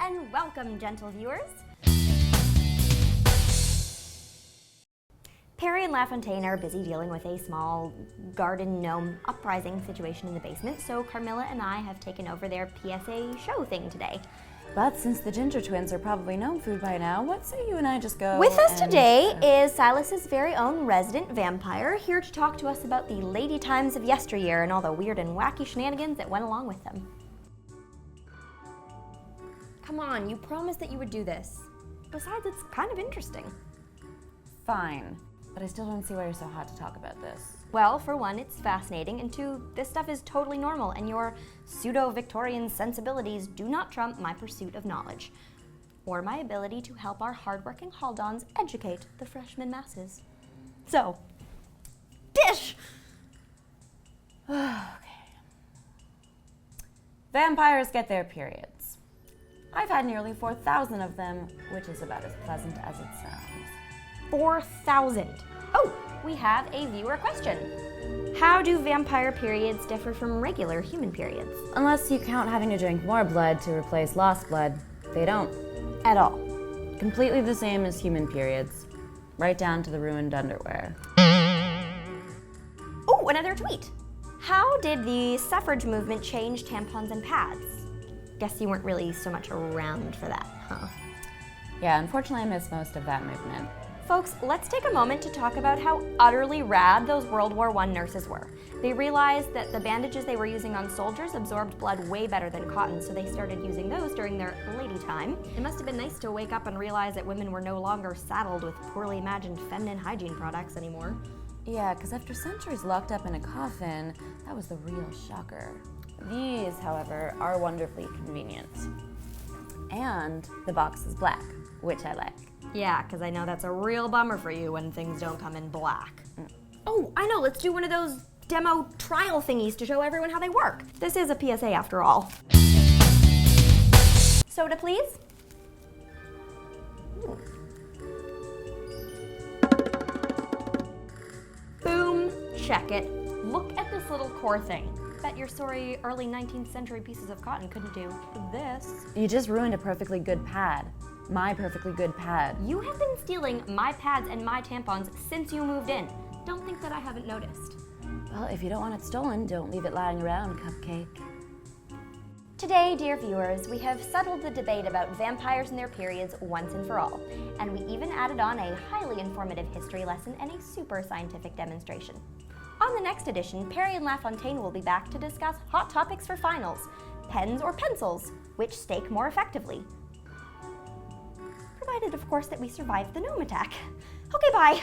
and welcome, gentle viewers. Perry and LaFontaine are busy dealing with a small garden gnome uprising situation in the basement, so Carmilla and I have taken over their PSA show thing today. But since the Ginger Twins are probably gnome food by now, what say you and I just go With us today is Silas's very own resident vampire, here to talk to us about the lady times of yesteryear and all the weird and wacky shenanigans that went along with them. Come on, you promised that you would do this. Besides, it's kind of interesting. Fine, but I still don't see why you're so hot to talk about this. Well, for one, it's fascinating, and two, this stuff is totally normal, and your pseudo-Victorian sensibilities do not trump my pursuit of knowledge, or my ability to help our hardworking Haldons educate the freshman masses. So, dish! Okay. Vampires get their periods. I've had nearly 4,000 of them, which is about as pleasant as it sounds. 4,000. Oh, we have a viewer question. How do vampire periods differ from regular human periods? Unless you count having to drink more blood to replace lost blood, they don't. At all. Completely the same as human periods, right down to the ruined underwear. Oh, another tweet. How did the suffrage movement change tampons and pads? Guess you weren't really so much around for that, huh? Yeah, unfortunately I missed most of that movement. Folks, let's take a moment to talk about how utterly rad those World War I nurses were. They realized that the bandages they were using on soldiers absorbed blood way better than cotton, so they started using those during their lady time. It must have been nice to wake up and realize that women were no longer saddled with poorly imagined feminine hygiene products anymore. Yeah, because after centuries locked up in a coffin, that was the real shocker. These, however, are wonderfully convenient. And the box is black, which I like. Yeah, because I know that's a real bummer for you when things don't come in black. Oh, I know, let's do one of those demo trial thingies to show everyone how they work. This is a PSA after all. Soda, please. Boom, check it. Look at this little core thing. Bet your sorry early 19th century pieces of cotton couldn't do this. You just ruined a perfectly good pad. My perfectly good pad. You have been stealing my pads and my tampons since you moved in. Don't think that I haven't noticed. Well, if you don't want it stolen, don't leave it lying around, Cupcake. Today, dear viewers, we have settled the debate about vampires and their periods once and for all, and we even added on a highly informative history lesson and a super scientific demonstration. On the next edition, Perry and LaFontaine will be back to discuss hot topics for finals. Pens or pencils, which stake more effectively? Provided, of course, that we survive the gnome attack. Okay, bye.